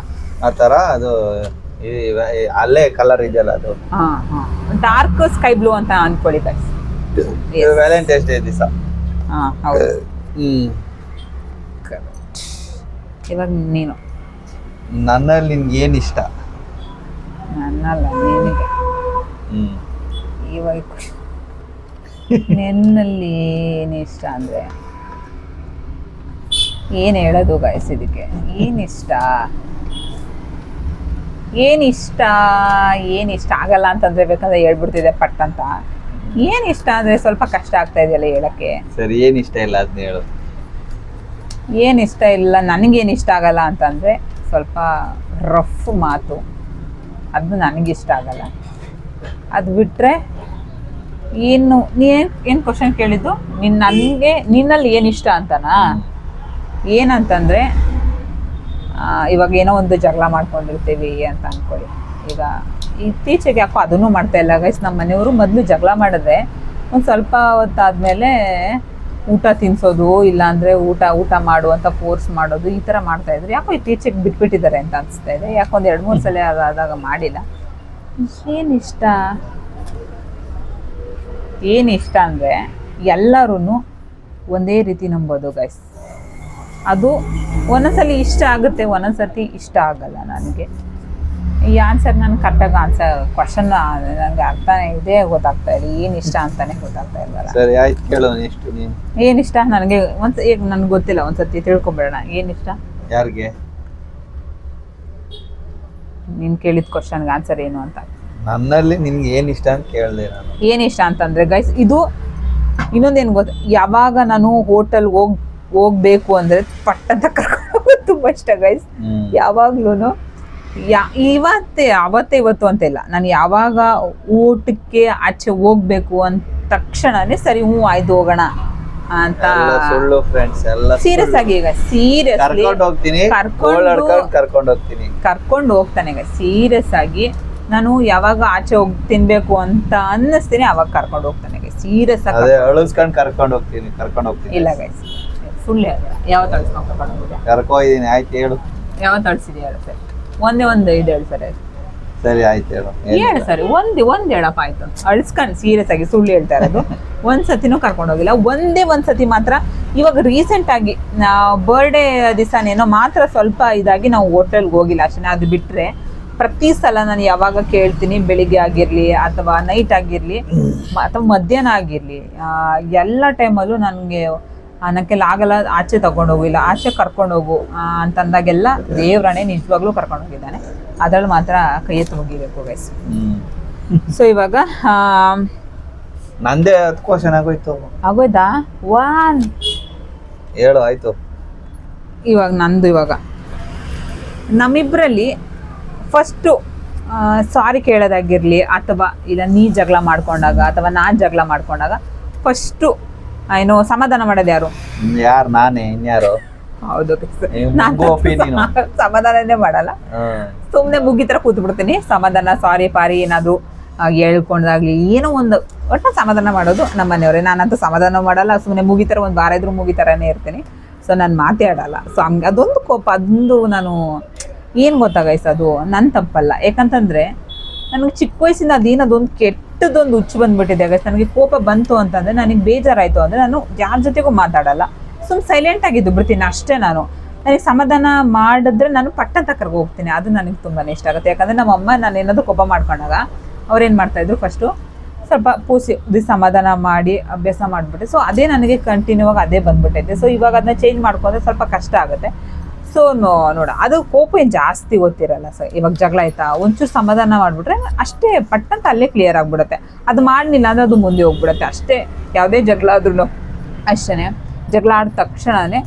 ಆ ಥರ ಅದು ಅಲ್ಲೇ ಕಲರ್ ಇದೆಯಲ್ಲ ಅದು. ಡಾರ್ಕ್ ಸ್ಕೈ ಬ್ಲೂ ಅಂತ ಅನ್ಕೊಳ್ಳಿ ಗೈಸ್. ವ್ಯಾಲೆಂಟೈನ್ಸ್ ಡೇ ದಿವಸ. ಹೌದು. ಇವಾಗ ನೀನು. ನನ್ನಲ್ಲಿ ನಿನ್ಗೆ ಏನು ಇಷ್ಟ? ನನ್ನಲ್ಲ, ನಿನಗೆ. ಇವಾಗ ನಿನ್ನಲ್ಲಿ ಏನು ಇಷ್ಟ ಅಂದರೆ ಏನು ಹೇಳೋದು ಗೈಸ್ ಇದಕ್ಕೆ? ಏನಿಷ್ಟ ಆಗಲ್ಲ ಅಂತಂದರೆ ಬೇಕಾದ್ರೆ ಹೇಳ್ಬಿಡ್ತಿದ್ದೆ ಪಟ್ ಅಂತ. ಏನಿಷ್ಟ ಅಂದರೆ ಸ್ವಲ್ಪ ಕಷ್ಟ ಆಗ್ತಾ ಇದೆಯಲ್ಲ ಹೇಳೋಕ್ಕೆ. ಸರಿ, ಏನು ಇಷ್ಟ ಇಲ್ಲ ಅದನ್ನ ಹೇಳು. ಏನು ಇಷ್ಟ ಇಲ್ಲ, ನನಗೇನು ಇಷ್ಟ ಆಗಲ್ಲ ಅಂತಂದರೆ ಸ್ವಲ್ಪ ರಫ್ ಮಾತು, ಅದು ನನಗಿಷ್ಟ ಆಗಲ್ಲ. ಅದು ಬಿಟ್ಟರೆ ಏನು ಕ್ವಶನ್ ಕೇಳಿದ್ದು ನನಗೆ ನಿನ್ನಲ್ಲಿ ಏನು ಇಷ್ಟ ಅಂತನಾ? ಏನಂತಂದರೆ ಇವಾಗ ಏನೋ ಒಂದು ಜಗಳ ಮಾಡ್ಕೊಂಡಿರ್ತೀವಿ ಅಂತ ಅಂದ್ಕೊಳ್ಳಿ. ಈಗ ಇತ್ತೀಚೆಗೆ ಯಾಕೋ ಅದನ್ನು ಮಾಡ್ತಾ ಇಲ್ಲ ಗೈಸ್. ನಮ್ಮ ಮನೆಯವರು ಮೊದಲು ಜಗಳ ಮಾಡಿದ್ರೆ ಒಂದು ಸ್ವಲ್ಪ ಹೊತ್ತಾದಮೇಲೆ ಊಟ ತಿನ್ನಿಸೋದು, ಇಲ್ಲಾಂದರೆ ಊಟ ಮಾಡು ಅಂತ ಫೋರ್ಸ್ ಮಾಡೋದು, ಈ ಥರ ಮಾಡ್ತಾಯಿದ್ರು. ಯಾಕೋ ಇತ್ತೀಚೆಗೆ ಬಿಟ್ಬಿಟ್ಟಿದ್ದಾರೆ ಅಂತ ಅನಿಸ್ತಾ ಇದೆ. ಯಾಕೊಂದು 2-3 ಸಲ ಆದಾಗ ಮಾಡಿಲ್ಲ. ಏನಿಷ್ಟ ಅಂದರೆ ಎಲ್ಲರೂ ಒಂದೇ ರೀತಿ ನಂಬೋದು ಗೈಸ್. ಅದು ಒಂದೊಂದ್ಸಲಿ ಇಷ್ಟ ಆಗುತ್ತೆ, ಒಂದೊಂದ್ಸತಿ ಇಷ್ಟ ಆಗಲ್ಲ. ನನಗೆ ಈ ಆನ್ಸರ್ ನಾನು ಕರೆಕ್ಟಾಗಿ ಕ್ವಶನ್ ನನಗೆ ಅರ್ಥ ಇದೇ ಗೊತ್ತಾಗ್ತಾ ಇಲ್ಲ. ಏನಿಷ್ಟ ಅಂತಾನೆ ಗೊತ್ತಾಗ್ತಾ ಇಲ್ವಲ್ಲ. ಸರಿ, ಆಯ್ತು, ಕೇಳು ನೆಕ್ಸ್ಟ್ ನೀನು. ಏನಿಷ್ಟ ನನಗೆ ಈಗ ನನಗೆ ಗೊತ್ತಿಲ್ಲ, ಒಂದ್ಸತಿ ತಿಳ್ಕೊಂಬಿಡೋಣ. ಏನಿಷ್ಟ ಯಾರಿಗೆ? ನೀನು ಕೇಳಿದ ಕ್ವಶನ್ಗೆ ಆನ್ಸರ್ ಏನು ಅಂತ. ನನ್ನಲ್ಲಿ ನಿನ್ಗೆ ಏನು ಇಷ್ಟ ಅಂತ ಕೇಳಿದೆ ನಾನು. ಏನಿಷ್ಟ ಅಂತಂದರೆ ಗೈಸ್, ಇದು ಇನ್ನೊಂದೇನು ಗೊತ್ತ, ಯಾವಾಗ ನಾನು ಹೋಟೆಲ್ ಹೋಗ್ಬೇಕು ಅಂದರೆ ಪಟ್ಟಂತ ಕರ್ಕೊಂಡು ತುಂಬ ಇಷ್ಟ ಗೈಸ್. ಯಾವಾಗ್ಲೂ ಇವತ್ತು ಅಂತ ಇಲ್ಲ, ನಾನು ಯಾವಾಗ ಊಟಕ್ಕೆ ಆಚೆ ಹೋಗ್ಬೇಕು ಅಂದ ತಕ್ಷಣನೇ ಸರಿ ಆಯ್ತು ಹೋಗೋಣ ಅಂತ. ಸುಳ್ಳು ಫ್ರೆಂಡ್ಸ್ ಎಲ್ಲ. ಸೀರಿಯಸ್ ಆಗಿ ಈಗ ಕರ್ಕೊಂಡು ಹೋಗ್ತೀನಿ, ಕರ್ಕೊಂಡು ಹೋಗ್ತೀನಿ, ಕರ್ಕೊಂಡು ಹೋಗ್ತಾನೆ ಈಗ. ಸೀರಿಯಸ್ ಆಗಿ ನಾನು ಯಾವಾಗ ಆಚೆ ಹೋಗಿ ತಿನ್ಬೇಕು ಅಂತ ಅನ್ನಿಸ್ತೀನಿ ಅವಾಗ ಕರ್ಕೊಂಡು ಹೋಗ್ತಾನೆ ಸೀರಿಯಸ್ ಆಗಿ. ಅದೇ ಅಳಿಸ್ಕೊಂಡು ಕರ್ಕೊಂಡು ಹೋಗ್ತೀನಿ ಇಲ್ಲ ಗೈಸ್ ಸುಳ್ಳು ಹೇಳ. ಯಾವತ್ತು ಅಳಿಸ್ಕೊಂಡು ಕರ್ಕೊಂಡು ಹೋಗಿದ್ದೆ? ಕರ್ಕೊಂಡಿದ್ದೀನಿ. ಆಯ್ತು ಹೇಳು, ಯಾವತ್ತು ಅಳಿಸಿದ್ಯಾ ಹೇಳು ಸರ್. ಒಂದು ಇದು ಹೇಳು ಸರ್. ಸರಿ ಆಯ್ತು ಹೇಳು. ಹೇಳು ಸರಿ. ಒಂದ್ ಹೇಳಪ್ಪ ಆಯ್ತು. ಅಳಿಸ್ಕೊಂಡು ಸೀರಿಯಸ್ ಆಗಿ ಸುಳ್ಳು ಹೇಳ್ತಾ ಇರೋದು. ಒಂದ್ಸತಿನೂ ಕರ್ಕೊಂಡು ಹೋಗಿಲ್ಲ. ಒಂದ್ಸತಿ ಮಾತ್ರ ಇವಾಗ ರೀಸೆಂಟ್ ಆಗಿ ಬರ್ಡೇ ದಿವಸನೇನೋ ಮಾತ್ರ ಸ್ವಲ್ಪ ಇದಾಗಿ ನಾವು ಹೋಟೆಲ್ಗೆ ಹೋಗಿಲ್ಲ ಅಷ್ಟೇ. ಅದು ಬಿಟ್ರೆ ಪ್ರತಿ ಸಲ ನಾನು ಯಾವಾಗ ಕೇಳ್ತೀನಿ, ಬೆಳಿಗ್ಗೆ ಆಗಿರ್ಲಿ ಅಥವಾ ನೈಟ್ ಆಗಿರ್ಲಿ ಅಥವಾ ಮಧ್ಯಾಹ್ನ ಆಗಿರ್ಲಿ, ಎಲ್ಲ ಟೈಮಲ್ಲೂ ನನಗೆ ನನಗೆಲ್ಲ ಆಗಲ್ಲ ಆಚೆ ತಗೊಂಡೋಗಿಲ್ಲ, ಆಚೆ ಕರ್ಕೊಂಡೋಗು ಅಂತಂದಾಗೆಲ್ಲ ದೇವ್ರನೇ ನಿಜವಾಗ್ಲೂ ಕರ್ಕೊಂಡೋಗಿದ್ದಾನೆ. ಅದ್ರಲ್ಲಿ ಮಾತ್ರ ಕೈ ಎತ್ತು ಮುಗಿಬೇಕು ಗೈಸ್. ಸೊ ಇವಾಗ ನಂದೇ 10 ಕ್ವಶನ್ ಆಗೋಯ್ತು. ಆಗೋಯ್ತಾ? ಒನ್ ಹೇಳು ಆಯ್ತು. ಇವಾಗ ನಂದು ನಮ್ಮಿಬ್ಬರಲ್ಲಿ ಫಸ್ಟು ಸಾರಿ ಕೇಳೋದಾಗಿರ್ಲಿ ಅಥವಾ ಇಲ್ಲ ನೀ ಜಗಳ ಮಾಡ್ಕೊಂಡಾಗ ಅಥವಾ ನಾನು ಜಗಳ ಮಾಡ್ಕೊಂಡಾಗ ಫಸ್ಟು ಏನೋ ಸಮಾಧಾನ ಮಾಡೋದು ಯಾರು? ಯಾರು? ನಾನೇ, ಇನ್ಯಾರು? ಹೌದು, ಒಪಿನಿಯನ್. ಸಮಾಧಾನನೇ ಮಾಡಲ್ಲ, ಸುಮ್ಮನೆ ಮುಗಿತರ ಕೂತ್ ಬಿಡ್ತೀನಿ. ಸಮಾಧಾನ ಸಾರಿ ಪಾರಿ ಏನಾದ್ರು ಹೇಳ್ಕೊಂಡಾಗ್ಲಿ ಏನೋ ಒಂದು ಒಟ್ಟು ಸಮಾಧಾನ ಮಾಡೋದು ನಮ್ಮ ಮನೆಯವ್ರೆ. ನಾನಂತೂ ಸಮಾಧಾನ ಮಾಡಲ್ಲ, ಸುಮ್ಮನೆ ಮುಗಿತರ ಒಂದು ವಾರ ಇದ್ರೂ ಮುಗಿತರನೇ ಇರ್ತೀನಿ. ಸೊ ನಾನು ಮಾತಾಡಲ್ಲ. ಸೊ ಹಂಗೆ ಅದೊಂದು ಕೋಪ, ಅದೊಂದು ನಾನು ಏನು ಗೊತ್ತಾಗೈಸ್, ಅದು ನನ್ನ ತಪ್ಪಲ್ಲ. ಯಾಕಂತಂದರೆ ನನಗೆ ಚಿಕ್ಕ ವಯಸ್ಸಿಂದ ಅದೇನದೊಂದು ಕೆಟ್ಟದೊಂದು ಹುಚ್ಚು ಬಂದುಬಿಟ್ಟಿದೆ ಗೈಸ್. ನನಗೆ ಕೋಪ ಬಂತು ಅಂತಂದರೆ, ನನಗೆ ಬೇಜಾರಾಯಿತು ಅಂದರೆ ನಾನು ಯಾರ ಜೊತೆಗೂ ಮಾತಾಡಲ್ಲ, ಸೈಲೆಂಟಾಗಿದ್ದು ಬಿಡ್ತೀನಿ ಅಷ್ಟೇ. ನನಗೆ ಸಮಾಧಾನ ಮಾಡಿದ್ರೆ ನಾನು ಪಟ್ಟಂತ ಕರ್ಗೆ ಹೋಗ್ತೀನಿ. ಅದು ನನಗೆ ತುಂಬಾ ಇಷ್ಟ ಆಗುತ್ತೆ. ಯಾಕಂದರೆ ನಮ್ಮಮ್ಮ ನಾನು ಏನಾದರೂ ಕೋಪ ಮಾಡ್ಕೊಂಡಾಗ ಅವ್ರೇನು ಮಾಡ್ತಾಯಿದ್ರು, ಫಸ್ಟು ಸ್ವಲ್ಪ ಸಮಾಧಾನ ಮಾಡಿ ಅಭ್ಯಾಸ ಮಾಡಿಬಿಟ್ಟೆ. ಸೊ ಅದೇ ನನಗೆ ಕಂಟಿನ್ಯೂ ಆಗಿ ಅದೇ ಬಂದ್ಬಿಟ್ಟೈತೆ. ಸೊ ಇವಾಗ ಅದನ್ನ ಚೇಂಜ್ ಮಾಡ್ಕೊಂಡ್ರೆ ಸ್ವಲ್ಪ ಕಷ್ಟ ಆಗುತ್ತೆ. ಸೊ ನೋಡ, ಅದು ಕೋಪ ಏನು ಜಾಸ್ತಿ ಗೊತ್ತಿರಲ್ಲ. ಸೊ ಇವಾಗ ಜಗಳ ಆಯ್ತಾ, ಒಂಚೂರು ಸಮಾಧಾನ ಮಾಡಿಬಿಟ್ರೆ ಅಷ್ಟೇ, ಪಟ್ಟಂತ ಅಲ್ಲೇ ಕ್ಲಿಯರ್ ಆಗಿಬಿಡುತ್ತೆ. ಅದು ಮಾಡಲಿಲ್ಲ ಅಂದರೆ ಅದು ಮುಂದೆ ಹೋಗ್ಬಿಡುತ್ತೆ ಅಷ್ಟೇ. ಯಾವುದೇ ಜಗಳ ಆದ್ರೂ ಅಷ್ಟೇ, ಜಗಳ ಆದ ತಕ್ಷಣವೇ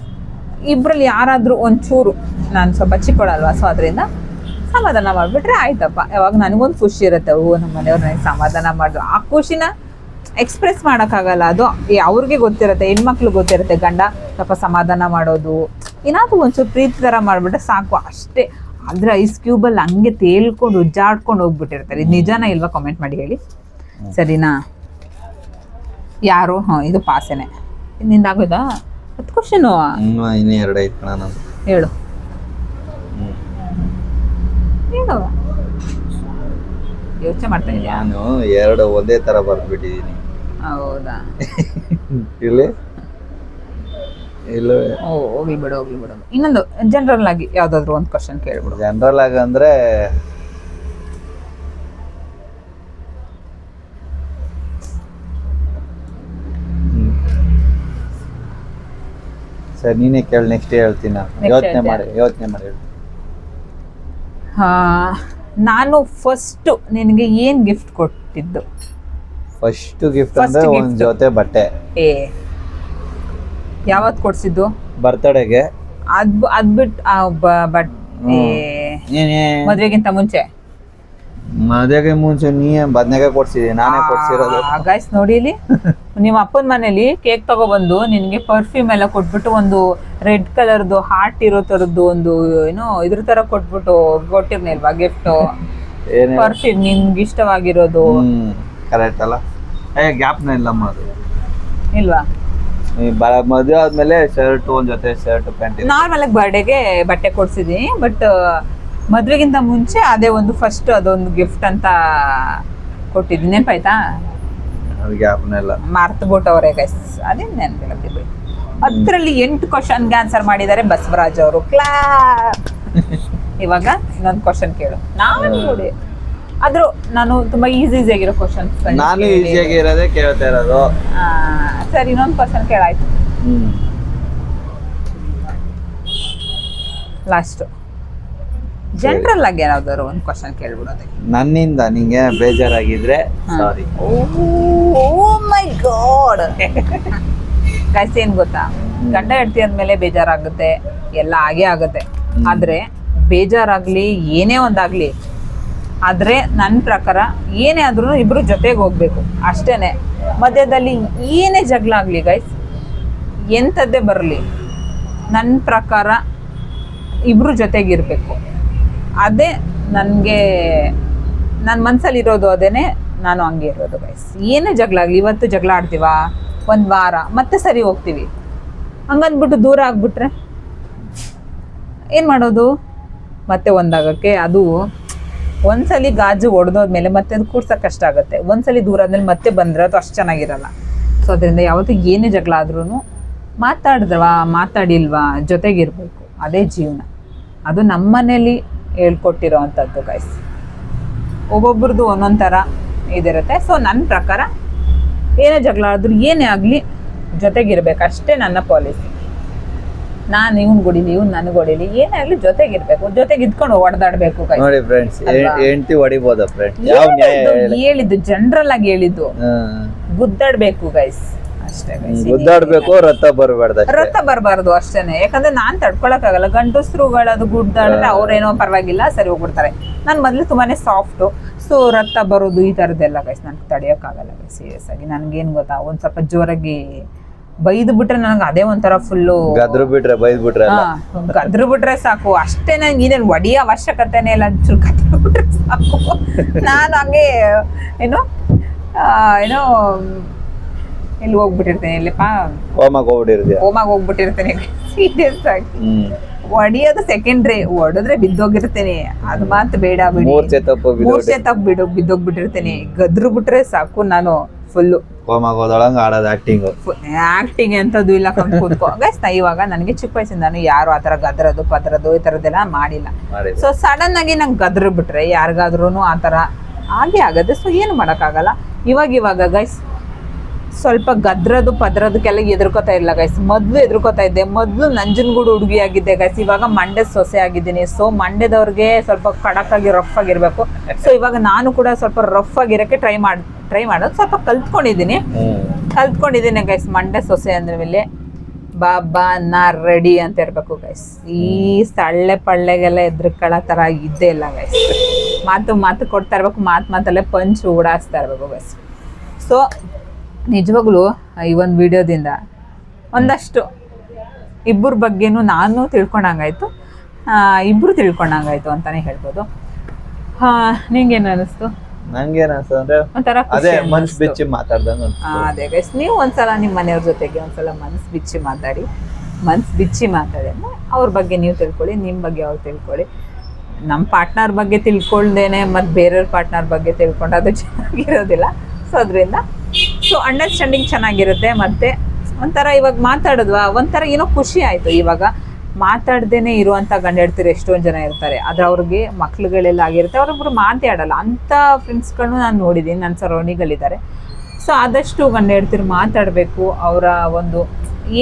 ಇಬ್ಬರಲ್ಲಿ ಯಾರಾದರೂ ಒಂಚೂರು, ನಾನು ಸ್ವಲ್ಪ ಚಿಕ್ಕವಳಲ್ವಾ, ಸೊ ಅದರಿಂದ ಸಮಾಧಾನ ಮಾಡಿಬಿಟ್ರೆ ಆಯ್ತಪ್ಪ. ಯಾವಾಗ ನನಗೊಂದು ಖುಷಿ ಇರುತ್ತೆ, ನಮ್ಮ ಮನೆಯವ್ರು ನನಗೆ ಸಮಾಧಾನ ಮಾಡಿದ್ರು. ಆ ಖುಷಿನ ಎಕ್ಸ್ಪ್ರೆಸ್ ಮಾಡೋಕ್ಕಾಗಲ್ಲ, ಅದು ಅವ್ರಿಗೆ ಗೊತ್ತಿರುತ್ತೆ, ಹೆಣ್ಮಕ್ಳು ಗೊತ್ತಿರುತ್ತೆ. ಗಂಡ ಸ್ವಲ್ಪ ಸಮಾಧಾನ ಮಾಡೋದು, ಏನಾದರೂ ಒಂಚೂರು ಪ್ರೀತಿ ಥರ ಮಾಡಿಬಿಟ್ರೆ ಸಾಕು ಅಷ್ಟೇ. ಆದರೆ ಐಸ್ ಕ್ಯೂಬಲ್ಲಿ ಹಂಗೆ ತೇಲ್ಕೊಂಡು ಉಜ್ಜಾಡ್ಕೊಂಡು ಹೋಗ್ಬಿಟ್ಟಿರ್ತಾರೆ. ಇದು ನಿಜಾನ ಇಲ್ವಾ? ಕಾಮೆಂಟ್ ಮಾಡಿ ಹೇಳಿ, ಸರಿನಾ? ಯಾರು? ಇದು ಪಾಸೆನೆ. ನಿಂದಾಗೋದಾ 10 ಕ್ವಶನು? ಇನ್ನೂ 2 ಐತೆ ಕಣ. ನಾನು ಹೇಳು ಹೇಳು. ಯೋಚನೆ ಮಾಡ್ತಾ ಇದೆಯಾ? ನಾನು 2 ಒಂದೇ ಥರ ಬರ್ಬಿಟ್ಟಿದ್ದೀನಿ. ಹೌದಾ? ಇಲ್ಲಿ ಇಲ್ಲ. ಹೋಗ್ಲಿ ಬಿಡು. ಇನ್ನೊಂದು ಜನರಲ್ ಆಗಿ ಯಾವ್ದಾದ್ರು ಒಂದು ಕ್ವಶನ್ ಕೇಳ್ಬಿಡು. ಜನರಲ್ ಆಗಿ ಅಂದ್ರೆ ಸರ್ ನೀನೇ ಕೇಳಿ, ನೆಕ್ಸ್ಟ್ ಹೇಳ್ತೀನಿ. ಯೋಚನೆ ಮಾಡಿ ಹೇಳಿ. ನಾನು ಫಸ್ಟ್ ನಿನಗೆ ಏನ್ ಗಿಫ್ಟ್ ಕೊಟ್ಟಿದ್ದು? ಫಸ್ಟ್ ಗಿಫ್ಟ್ ಅಂದ್ರೆ ಒಂದು ಜೊತೆ ಬಟ್ಟೆ. ಯಾವತ್ತು ಕೊಡ್ಸಿದ್ದು? ಬರ್ತಡೆಗೆ. ಅದ್ ಬಿಟ್ಟು ಮದ್ವೆಗಿಂತ ಮುಂಚೆ? ಮದ್ವೆಗೆ ಮುಂಚೆ ನೀ ಬದ್ನೆಕಾಯಿ ಕೊಡ್ಸಿದಿ, ನಾನೇ ಕೊಡ್ಸಿರೋದು. ಗೈಸ್ ನೋಡಿ, ಇಲ್ಲಿ ನಿಮ್ಮ ಅಪ್ಪನ ಮನೇಲಿ ಕೇಕ್ ತಗೊಬಂದು ನಿನ್ಗೆ ಪರ್ಫ್ಯೂಮ್ ಎಲ್ಲ ಕೊಟ್ಬಿಟ್ಟು ಒಂದು ರೆಡ್ ಕಲರ್ದು ಹಾರ್ಟ್ ಇರೋ ತರದ್ದು ಒಂದು ಏನೋ ಇದ್ರ ತರ ಕೊಟ್ಬಿಟ್ಟು ಕೊಟ್ಟಿರ್ನಿಲ್ವಾ ಗಿಫ್ಟ್? ಪರ್ಫ್ಯೂಮ್ ನಿನ್ಗೆ ಇಷ್ಟವಾಗಿರೋದು. ಕರೆಕ್ಟ್ ಅಲ್ಲ? ಗ್ಯಾಪ್ನ ಇಲ್ಲಮ್ಮ, ಅದು ಇಲ್ವಾ? ಮದುವೆ ಆದ್ಮೇಲೆ ಶರ್ಟ್, ಒಂದ್ ಜೊತೆ ಶರ್ಟ್ ಪ್ಯಾಂಟ್. ನಾರ್ಮಲ್ ಆಗಿ ಬರ್ಡೇಗೆ ಬಟ್ಟೆ ಕೊಡ್ಸಿದೀನಿ, ಬಟ್ ಮದ್ವೆಗಿಂತ ಮುಂಚೆ ಅದೇ ಒಂದು ಫಸ್ಟ್ ಅದೊಂದು ಗಿಫ್ಟ್ ಅಂತ ಕೊಟ್ಟಿದ್ದೀನಿ. ನೆನಪಾಯ್ತಾ? ಮಾರ್ತ್ ಬಿಟ್ಟವ್ರೆ ಗೈಸ್, ಅದೇನು ನೆನಪಿಲ್ಲ. 10ರಲ್ಲಿ 8 ಕ್ವಶನ್ಗೆ ಆನ್ಸರ್ ಮಾಡಿದ್ದಾರೆ ಬಸವರಾಜ್ ಅವರು. ಕ್ಲಾಪ್. ಇವಾಗ ಇನ್ನೊಂದು ಕ್ವಶನ್ ಕೇಳು. ಆದ್ರೂ ನಾನು ತುಂಬಾ ಈಸಿಯಾಗಿರೋ ಕ್ವಶನ್ಸ್ ನಾನು ಈಸಿಯಾಗಿರೋದೇ ಕೇಳ್ತಾ ಇರೋದು. ಸರಿ, ಇನ್ನೊಂದು ಕ್ವಶನ್ ಕೇಳಾಯ್ತು. ಲಾಸ್ಟ್ ಜನರಲ್ ಆಗಿ ಏನಾದ್ರು ಒಂದು ಕ್ವಶನ್ ಕೇಳ್ಬಿಡೋದೆ ನನ್ನಿಂದ. ನಿಂಗೆ ಬೇಜಾರಾಗಿದ್ರೆ ಸಾರಿ. ಓ ಮೈ ಗಾಡ್ ಗೈಸ್, ಏನ್ ಗೊತ್ತಾ, ಗಂಡ ಹೆಂಡತಿ ಅಂದ್ಮೇಲೆ ಬೇಜಾರಾಗುತ್ತೆ, ಎಲ್ಲ ಹಾಗೆ ಆಗುತ್ತೆ. ಆದ್ರೆ ಬೇಜಾರಾಗ್ಲಿ ಏನೇ ಒಂದಾಗ್ಲಿ, ಆದ್ರೆ ನನ್ನ ಪ್ರಕಾರ ಏನೇ ಆದ್ರೂ ಇಬ್ರು ಜೊತೆಗೆ ಹೋಗ್ಬೇಕು ಅಷ್ಟೇನೆ. ಮಧ್ಯದಲ್ಲಿ ಏನೇ ಜಗಳ ಆಗ್ಲಿ ಗೈಸ್, ಎಂಥದ್ದೇ ಬರಲಿ, ನನ್ನ ಪ್ರಕಾರ ಇಬ್ರು ಜೊತೆಗಿರ್ಬೇಕು. ಅದೇ ನನಗೆ ನನ್ನ ಮನ್ಸಲ್ಲಿ ಇರೋದು ಅದೇನೆ, ನಾನು ಹಂಗೆ ಇರೋದು ಗೈಸ್. ಏನೇ ಜಗಳ ಆಗಲಿ, ಇವತ್ತು ಜಗಳ ಆಡ್ತೀವ, ಒಂದು ವಾರ ಮತ್ತೆ ಸರಿ ಹೋಗ್ತೀವಿ, ಹಂಗಂದ್ಬಿಟ್ಟು ದೂರ ಆಗ್ಬಿಟ್ರೆ ಏನು ಮಾಡೋದು? ಮತ್ತೆ ಒಂದಾಗಕ್ಕೆ ಅದು ಒಂದ್ಸಲಿ ಗಾಜು ಒಡೆದೋದ್ಮೇಲೆ ಮತ್ತೆ ಅದು ಕೂರ್ಸೋಕೆ ಕಷ್ಟ ಆಗುತ್ತೆ. ಒಂದ್ಸಲಿ ದೂರ ಆದ್ಮೇಲೆ ಮತ್ತೆ ಬಂದರೆ ಅದು ಅಷ್ಟು ಚೆನ್ನಾಗಿರಲ್ಲ. ಸೊ ಅದರಿಂದ ಯಾವತ್ತೂ ಏನೇ ಜಗಳ ಆದ್ರೂ ಮಾತಾಡಿಲ್ವಾ ಜೊತೆಗಿರ್ಬೇಕು, ಅದೇ ಜೀವನ. ಅದು ನಮ್ಮ ಮನೇಲಿ ಹೇಳ್ಕೊಟ್ಟಿರೋ ಅಂಥದ್ದು ಗೈಸ್. ಒಬ್ಬೊಬ್ರದ್ದು ಒಂದೊಂದು ಥರ ಇದಿರುತ್ತೆ. ಸೊ ನನ್ನ ಪ್ರಕಾರ ಏನೇ ಜಗಳ ಆದ್ರೂ ಏನೇ ಆಗಲಿ ಜೊತೆಗಿರ್ಬೇಕು, ಅಷ್ಟೇ ನನ್ನ ಪಾಲಿಸಿ. ನಾನು ಇವ್ನು ಹೊಡಿಲಿ, ಇವ್ನು ನನಗೆ ಹೊಡಿಲಿ, ಏನೇ ಆಗಲಿ ಜೊತೆಗಿರ್ಬೇಕು, ಜೊತೆಗೆ ಇದ್ಕೊಂಡು ಹೊಡೆದಾಡ್ಬೇಕು ಗೈಸ್. ನೋಡಿ ಫ್ರೆಂಡ್ಸ್, ಹೆಂಡತಿ ಹೊಡಿಬೋದಾ ಫ್ರೆಂಡ್ಸ್? ಯಾವ ನ್ಯಾಯ ಹೇಳಿದ್ದು ಜನರಲ್ ಆಗಿ ಹೇಳಿದ್ದು, ಗುದ್ದಾಡ್ಬೇಕು ಗೈಸ್, ಅಷ್ಟೇ guys. ಗುದ್ದಾಡ್ಬೇಕು, ರಥ ಬರಬಾರ್ದು. ರಥ ಬರಬಾರ್ದು ಅಷ್ಟೇನೆ. ಯಾಕಂದ್ರೆ ನಾನ್ ತಡ್ಕೊಳಕ್ಕಾಗಲ್ಲ. ಗಂಡಸ್ರುಗಳದು ಗುದ್ದಾಡಿದ್ರೆ ಅವ್ರೇನೋ ಪರವಾಗಿಲ್ಲ, ಸರಿ ಹೋಗ್ಬಿಡ್ತಾರೆ. ನಾನು ಮೊದ್ಲು ತುಂಬಾನೇ ಸಾಫ್ಟು. ಸೊ ರಥ ಬರೋದು ಈ ಥರದ್ದೆಲ್ಲ ಗೈಸ್ ನನಗೆ ತಡೆಯೋಕ್ಕಾಗಲ್ಲ ಗೈಸ್. ಸೀರಿಯಸ್ ಆಗಿ ನನ್ಗೇನು ಗೊತ್ತಾ, ಒಂದ್ ಸ್ವಲ್ಪ ಜೋರಾಗಿ ಬೈದು ಬಿಟ್ರೆ ನನಗೆ ಅದೇ ಒಂಥರ ಫುಲ್ಲು ಗದ್ರು ಬಿಟ್ರೆ ಬೈದ್ ಬಿಟ್ರೆ ಗದ್ರು ಬಿಟ್ರೆ ಸಾಕು ಅಷ್ಟೇ. ನಂಗೆ ಇನ್ನೇನು ಹೊಡಿಯೋ ಅವಶ್ಯಕತೆನೇ ಇಲ್ಲ, ಒಂಚೂರು ಗದ್ರು ಬಿಟ್ರೆ ಸಾಕು. ನಾನು ಹಂಗೆ ಏನೋ ಇಲ್ಲಿ ಹೋಗ್ಬಿಟ್ಟಿರ್ತೇನೆ, ಇಲ್ಲಪ್ಪ ಹೋಮಾಗ ಹೋಗ್ಬಿಟ್ಟಿರ್ತೇನೆ ಸೀರಿಯಸ್ ಆಗಿ. ಹೊಡಿಯೋದು ಸೆಕೆಂಡ್ರಿ, ಹೊಡೆದ್ರೆ ಬಿದ್ದೋಗಿರ್ತೇನೆ, ಅದು ಮಾತು ಬೇಡ ಬಿಡಿ. ಮೂರ್ಛೆ ತಪ್ಪು ಬಿದ್ದೋಗ್ಬಿಟ್ಟಿರ್ತೇನೆ. ಗದ್ರು ಬಿಟ್ರೆ ಸಾಕು, ನಾನು ಫುಲ್ಲು ಆಕ್ಟಿಂಗ್ ಎಂತದ್ದು ಇಲ್ಲ, ಕಮ್ಮಿ ಕೂತ್ಕೋ ಗೈಸ್. ಇವಾಗ ನನಗೆ ಚಿಕ್ಕ ವಯಸ್ಸಿಂದಾನು ಯಾರು ಆತರ ಗದ್ರದು ಪದ್ರದು ಈ ತರದ್ದೆಲ್ಲ ಮಾಡಿಲ್ಲ. ಸೊ ಸಡನ್ ಆಗಿ ನಂಗೆ ಗದ್ರು ಬಿಟ್ರೆ ಯಾರಿಗಾದ್ರೂ ಆತರ ಹಾಗೆ ಆಗತ್ತೆ. ಸೊ ಏನು ಮಾಡೋಕ್ಕಾಗಲ್ಲ. ಇವಾಗ ಗೈಸ್ ಸ್ವಲ್ಪ ಗದ್ರದು ಪದ್ರದಕ್ಕೆಲ್ಲ ಎದುರ್ಕೋತಾ ಇಲ್ಲ ಗೈಸ್. ಮೊದ್ಲು ಎದುರ್ಕೋತಾ ಇದ್ದೆ, ಮೊದ್ಲು ನಂಜನಗೂಡು ಹುಡುಗಿ ಆಗಿದ್ದೆ ಗೈಸ್. ಇವಾಗ ಮಂಡ್ಯದ ಸೊಸೆ ಆಗಿದ್ದೀನಿ. ಸೊ ಮಂಡ್ಯದವ್ರಿಗೆ ಸ್ವಲ್ಪ ಖಡಕ್ ಆಗಿ ರಫ್ ಆಗಿರ್ಬೇಕು. ಸೊ ಇವಾಗ ನಾನು ಕೂಡ ಸ್ವಲ್ಪ ರಫ್ ಆಗಿರಕ್ಕೆ ಟ್ರೈ ಮಾಡೋದು ಸ್ವಲ್ಪ ಕಲ್ತ್ಕೊಂಡಿದ್ದೀನಿ ಗೈಸ್. ಮಂಡ್ಯ ಸೊಸೆ ಅಂದ್ರ ಮೇಲೆ ಬಾಬಾ ನಾ ರೆಡಿ ಅಂತ ಇರ್ಬೇಕು ಗೈಸ್. ಈ ಸಳ್ಳೆ ಪಳ್ಳೆಗೆಲ್ಲ ಎದ್ರಕೊಳ್ಳೋ ತರ ಇದ್ದೇ ಇಲ್ಲ ಗೈಸ್. ಮಾತು ಕೊಡ್ತಾ ಇರ್ಬೇಕು, ಮಾತಲ್ಲೇ ಪಂಚ್ ಓಡಾಡ್ಸ್ತಾ ಇರ್ಬೇಕು ಗೈಸ್. ಸೊ ನಿಜವಾಗ್ಲೂ ಈ ಒಂದು ವಿಡಿಯೋದಿಂದ ಒಂದಷ್ಟು ಇಬ್ಬರ ಬಗ್ಗೆನೂ ನಾನು ತಿಳ್ಕೊಂಡಂಗಾಯ್ತು, ಇಬ್ರು ತಿಳ್ಕೊಂಡಂಗಾಯ್ತು ಅಂತಾನೆ ಹೇಳ್ಬೋದು. ನಿಂಗೇನು ಅನಿಸ್ತು? ನಂಗೇನು ಅನಿಸ್ತು ಅಂದ್ರೆ ಒಂಥರ ಅದೇ ಮನ್ಸು ಬಿಚ್ಚಿ ಮಾತಾಡ್ದಂಗೆ ಅನಿಸ್ತು. ಅದೇ ಗೈಸ್, ನೀವು ಒಂದ್ಸಲ ನಿಮ್ಮ ಮನೆಯವ್ರ ಜೊತೆಗೆ ಒಂದ್ಸಲ ಮನ್ಸು ಬಿಚ್ಚಿ ಮಾತಾಡಿ ಅವ್ರ ಬಗ್ಗೆ ನೀವು ತಿಳ್ಕೊಳ್ಳಿ, ನಿಮ್ಮ ಬಗ್ಗೆ ಅವ್ರು ತಿಳ್ಕೊಳ್ಳಿ. ನಮ್ಮ ಪಾರ್ಟ್ನರ್ ಬಗ್ಗೆ ತಿಳ್ಕೊಳ್ದೇನೆ ಮತ್ತು ಬೇರೆಯವ್ರ ಪಾರ್ಟ್ನರ್ ಬಗ್ಗೆ ತಿಳ್ಕೊಂಡು ಅದು ಚೆನ್ನಾಗಿರೋದಿಲ್ಲ. ಸೊ ಅದರಿಂದ ಅಂಡರ್ಸ್ಟ್ಯಾಂಡಿಂಗ್ ಚೆನ್ನಾಗಿರುತ್ತೆ. ಮತ್ತು ಒಂಥರ ಇವಾಗ ಮಾತಾಡಿದ್ವಾ ಒಂಥರ ಏನೋ ಖುಷಿ ಆಯಿತು. ಇವಾಗ ಮಾತಾಡ್ದೇನೆ ಇರುವಂಥ ಗಂಡ ಹೆಂಡ್ತಿರು ಎಷ್ಟೊಂದು ಜನ ಇರ್ತಾರೆ, ಆದರೆ ಅವ್ರಿಗೆ ಮಕ್ಳುಗಳೆಲ್ಲ ಆಗಿರುತ್ತೆ, ಅವ್ರೊಬ್ರು ಮಾತಾಡಲ್ಲ. ಅಂಥ ಫ್ರೆಂಡ್ಸ್ಗಳನ್ನು ನಾನು ನೋಡಿದ್ದೀನಿ, ನನ್ನ ಸರೌಂಡಿಂಗಲ್ಲಿದ್ದಾರೆ. ಸೊ ಆದಷ್ಟು ಗಂಡ ಹೆಂಡ್ತಿರು ಮಾತಾಡಬೇಕು. ಅವರ ಒಂದು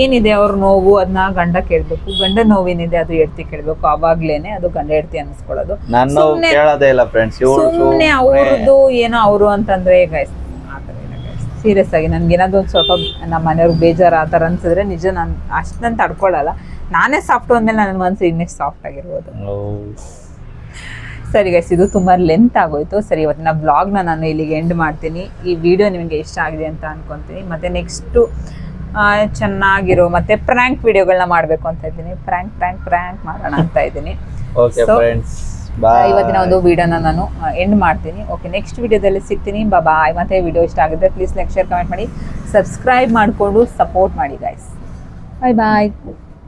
ಏನಿದೆ ಅವ್ರ ನೋವು ಅದನ್ನ ಗಂಡ ಕೇಳಬೇಕು, ಗಂಡ ನೋವೇನಿದೆ ಅದು ಹೆಂಡ್ತಿ ಕೇಳಬೇಕು. ಅವಾಗ್ಲೇನೆ ಅದು ಗಂಡ ಹೆಂಡ್ತಿ ಅನ್ನಿಸ್ಕೊಳ್ಳೋದು. ಸುಮ್ಮನೆ ಅವ್ರದ್ದು ಏನೋ ಅವರು ಅಂತಂದ್ರೆ ಗೈಸ್ ಸೀರಿಯಸ್ ಆಗಿ ನನ್ಗೇನಾದ್ರು ಒಂದು ಸ್ವಲ್ಪ ನಮ್ಮ ಮನೆಯವ್ರಿಗೆ ಬೇಜಾರು ಆ ಥರ ಅನ್ಸಿದ್ರೆ ನಿಜ ನಾನು ಅಷ್ಟು ತಡ್ಕೊಳ್ಳಲ್ಲ. ನಾನೇ ಸಾಫ್ಟ್ ಅಂದಮೇಲೆ ನನ್ನ ಮನಸ್ಸು ಇನ್ನಷ್ಟು ಸಾಫ್ಟ್ ಆಗಿರ್ಬೋದು. ಸರಿ ಗೈಸ್, ಇದು ತುಂಬ ಲೆಂತ್ ಆಗೋಯ್ತು. ಸರಿ, ಇವತ್ತಿನ ವ್ಲಾಗ್ನ ನಾನು ಇಲ್ಲಿಗೆ ಎಂಡ್ ಮಾಡ್ತೀನಿ. ಈ ವಿಡಿಯೋ ನಿಮಗೆ ಇಷ್ಟ ಆಗಿದೆ ಅಂತ ಅನ್ಕೊತೀನಿ. ಮತ್ತು ನೆಕ್ಸ್ಟು ಚೆನ್ನಾಗಿರೋ ಮತ್ತು ಪ್ರ್ಯಾಂಕ್ ವಿಡಿಯೋಗಳನ್ನ ಮಾಡಬೇಕು ಅಂತ ಇದ್ದೀನಿ. ಪ್ರ್ಯಾಂಕ್ ಮಾಡೋಣ ಅಂತ ಇದ್ದೀನಿ. ಇವತ್ತಿನ ಒಂದು ವಿಡಿಯೋನ ನಾನು ಎಂಡ್ ಮಾಡ್ತೀನಿ. ಓಕೆ, ನೆಕ್ಸ್ಟ್ ವಿಡಿಯೋದಲ್ಲಿ ಸಿಗ್ತೀನಿ. ಬಾಯ್. ಮತ್ತೆ ವಿಡಿಯೋ ಇಷ್ಟ ಆಗಿದ್ರೆ ಪ್ಲೀಸ್ ಲೈಕ್, ಶೇರ್, ಕಮೆಂಟ್ ಮಾಡಿ, ಸಬ್ಸ್ಕ್ರೈಬ್ ಮಾಡಿಕೊಂಡು ಸಪೋರ್ಟ್ ಮಾಡಿ ಗೈಸ್. ಬಾಯ್.